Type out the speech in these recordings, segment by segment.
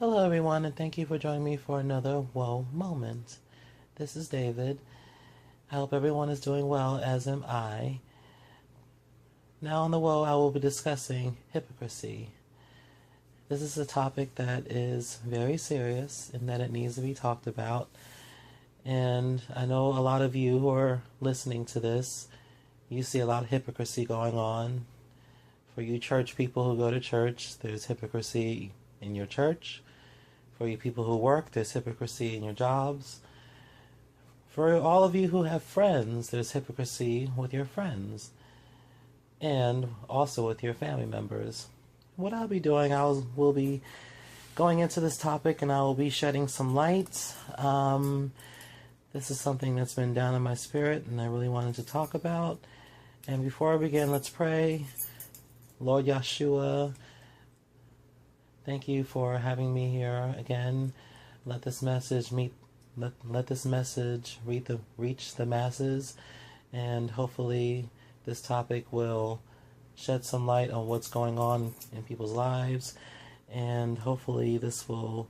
Hello, everyone, and thank you for joining me for another Whoa moment. This is David. I hope everyone is doing well, as am I. Now, on the Whoa, I will be discussing hypocrisy. This is a topic that is very serious and that it needs to be talked about. And I know a lot of you who are listening to this, you see a lot of hypocrisy going on. For you church people who go to church, there's hypocrisy in your church. For you people who work, there's hypocrisy in your jobs. For all of you who have friends, there's hypocrisy with your friends. And also with your family members. What I'll be doing, will be going into this topic and I will be shedding some light. This is something that's been down in my spirit and I really wanted to talk about. And before I begin, let's pray. Lord Yeshua, thank you for having me here again. Let this message reach the masses, and hopefully this topic will shed some light on what's going on in people's lives, and hopefully this will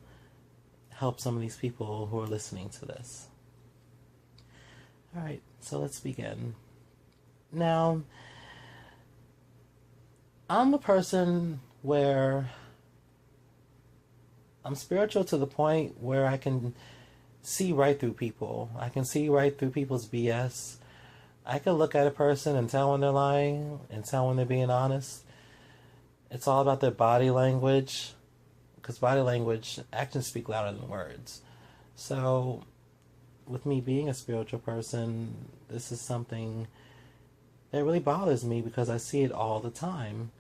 help some of these people who are listening to this. Alright, so let's begin. Now, I'm a person where I'm spiritual to the point where I can see right through people. I can see right through people's BS. I can look at a person and tell when they're lying and tell when they're being honest. It's all about their body language, because body language, actions speak louder than words. So, with me being a spiritual person, this is something that really bothers me because I see it all the time.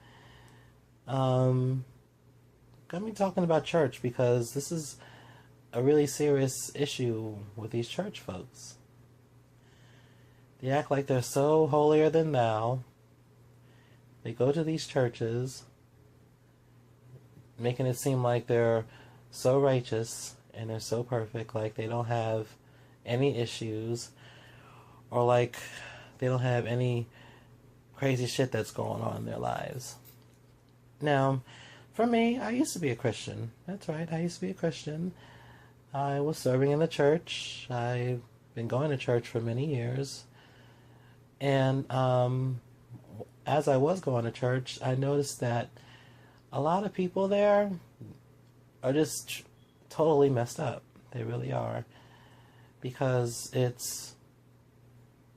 Gonna be talking about church because this is a really serious issue with these church folks. They act like they're so holier than thou. They go to these churches, making it seem like they're so righteous and they're so perfect, like they don't have any issues, or like they don't have any crazy shit that's going on in their lives. Now, for me, I used to be a Christian. That's right, I used to be a Christian. I was serving in the church. I've been going to church for many years. And as I was going to church, I noticed that a lot of people there are just totally messed up. They really are. Because it's,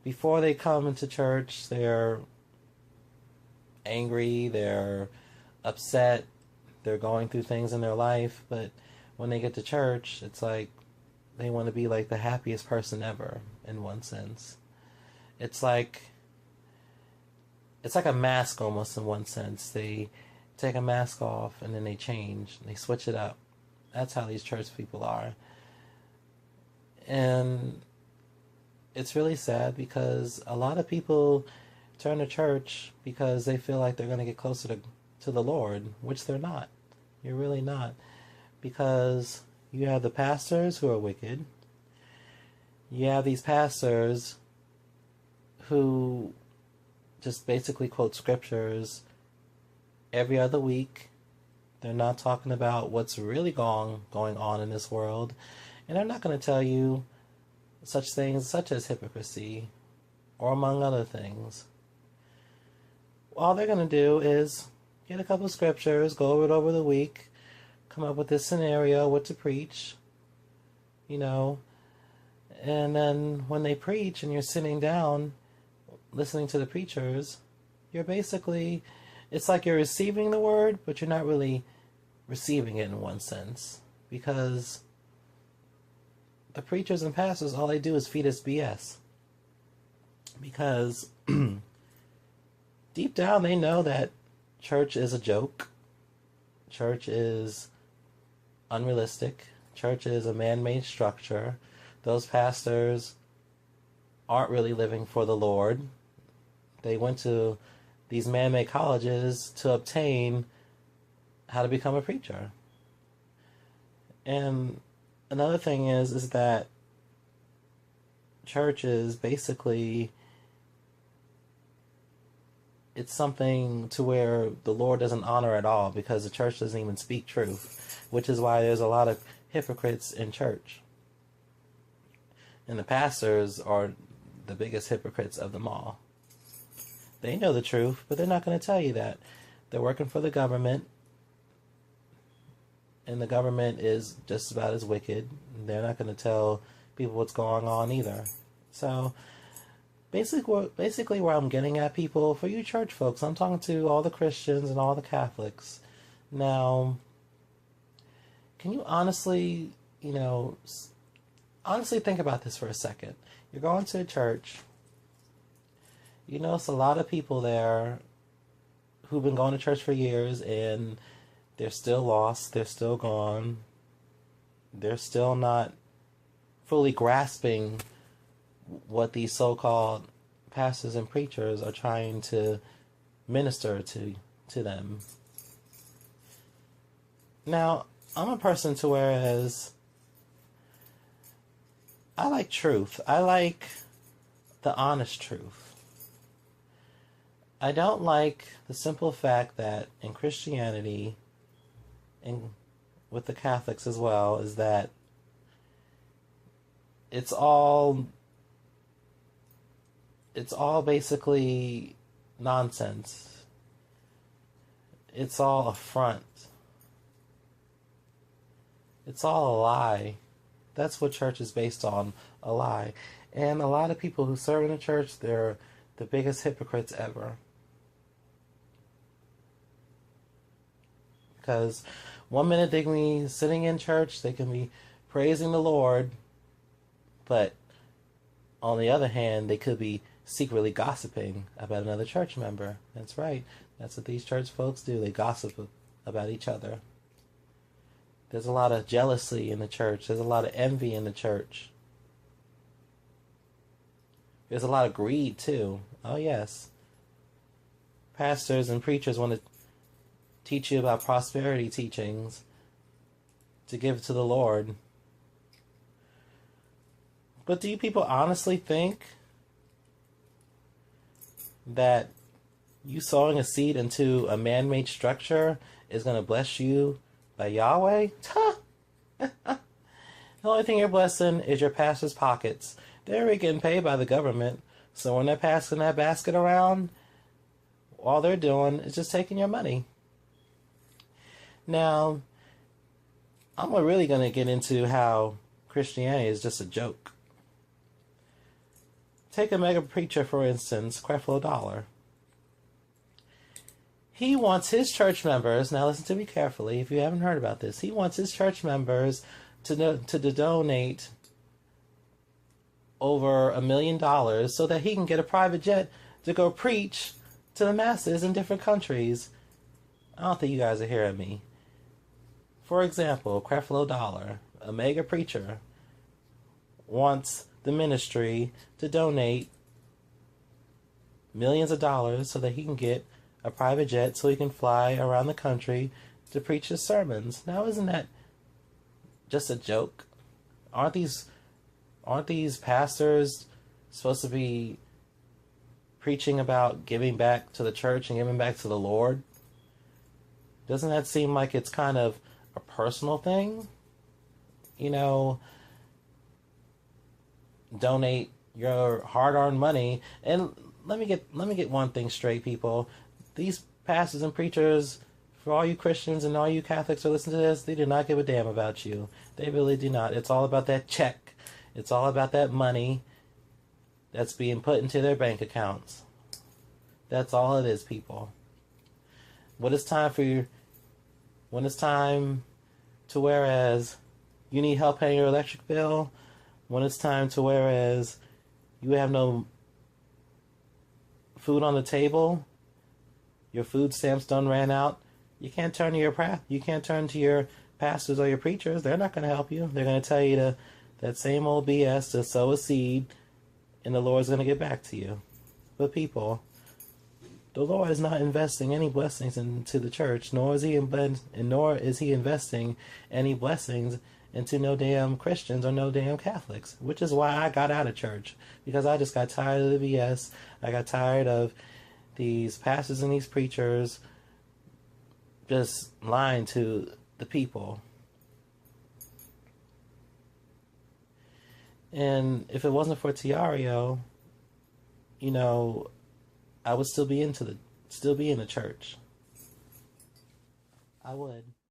before they come into church, they're angry, they're upset, they're going through things in their life, but when they get to church, it's like they want to be like the happiest person ever, in one sense. It's like a mask almost, in one sense. They take a mask off and then they change, they switch it up. That's how these church people are. And it's really sad because a lot of people turn to church because they feel like they're going to get closer to the Lord, which they're not. You're really not. Because you have the pastors who are wicked. You have these pastors who just basically quote scriptures every other week. They're not talking about what's really going on in this world. And they're not going to tell you such things such as hypocrisy, or among other things. All they're going to do is get a couple of scriptures, go over it over the week, come up with this scenario, what to preach, and then when they preach and you're sitting down listening to the preachers, you're basically, it's like you're receiving the word, but you're not really receiving it in one sense, because the preachers and pastors, all they do is feed us BS. Because deep down they know that church is a joke. Church is unrealistic. Church is a man-made structure. Those pastors aren't really living for the Lord. They went to these man-made colleges to obtain how to become a preacher. And another thing is that church is basically it's something to where the Lord doesn't honor at all, because the church doesn't even speak truth, which is why there's a lot of hypocrites in church. And the pastors are the biggest hypocrites of them all. They know the truth, but they're not going to tell you that. They're working for the government, and the government is just about as wicked. They're not going to tell people what's going on either. So basically where I'm getting at, people, for you church folks, I'm talking to all the Christians and all the Catholics. Now, can you honestly think about this for a second? You're going to a church. You notice a lot of people there who've been going to church for years, and they're still lost, they're still gone, they're still not fully grasping what these so-called pastors and preachers are trying to minister to them. Now, I'm a person to whereas I like truth. I like the honest truth. I don't like the simple fact that in Christianity, and with the Catholics as well, is that it's all basically nonsense. It's all a front. It's all a lie. That's what church is based on, a lie. And a lot of people who serve in the church, they're the biggest hypocrites ever. Because one minute they can be sitting in church, they can be praising the Lord, but on the other hand, they could be secretly gossiping about another church member. That's right. That's what these church folks do. They gossip about each other. There's a lot of jealousy in the church. There's a lot of envy in the church. There's a lot of greed too. Oh yes. Pastors and preachers want to teach you about prosperity teachings to give to the Lord. But do you people honestly think that you sowing a seed into a man-made structure is going to bless you by Yahweh? The only thing you're blessing is your pastor's pockets. They're already getting paid by the government. So when they're passing that basket around, all they're doing is just taking your money. Now, I'm really going to get into how Christianity is just a joke. Take a mega preacher, for instance, W.O.W. He wants his church members, now listen to me carefully if you haven't heard about this, he wants his church members to donate over $1 million so that he can get a private jet to go preach to the masses in different countries. I don't think you guys are hearing me. For example, W.O.W, a mega preacher, wants the ministry to donate millions of dollars so that he can get a private jet so he can fly around the country to preach his sermons. Now, isn't that just a joke? Aren't these pastors supposed to be preaching about giving back to the church and giving back to the Lord? Doesn't that seem like it's kind of a personal thing? Donate your hard-earned money. And let me get one thing straight, people. These pastors and preachers, for all you Christians and all you Catholics who listen to this, they do not give a damn about you. They really do not. It's all about that check. It's all about that money that's being put into their bank accounts. That's all it is, people. When it's time to whereas you need help paying your electric bill, when it's time to whereas you have no food on the table, your food stamps done ran out, you can't turn to your pastors or your preachers. They're not going to help you. They're going to tell you that same old BS, to sow a seed and the Lord's going to get back to you. But people, the Lord is not investing any blessings into the church, nor is he investing any blessings into no damn Christians or no damn Catholics, which is why I got out of church, because I just got tired of the BS. I got tired of these pastors and these preachers just lying to the people. And if it wasn't for Tiario, you know, I would still be in the church. I would.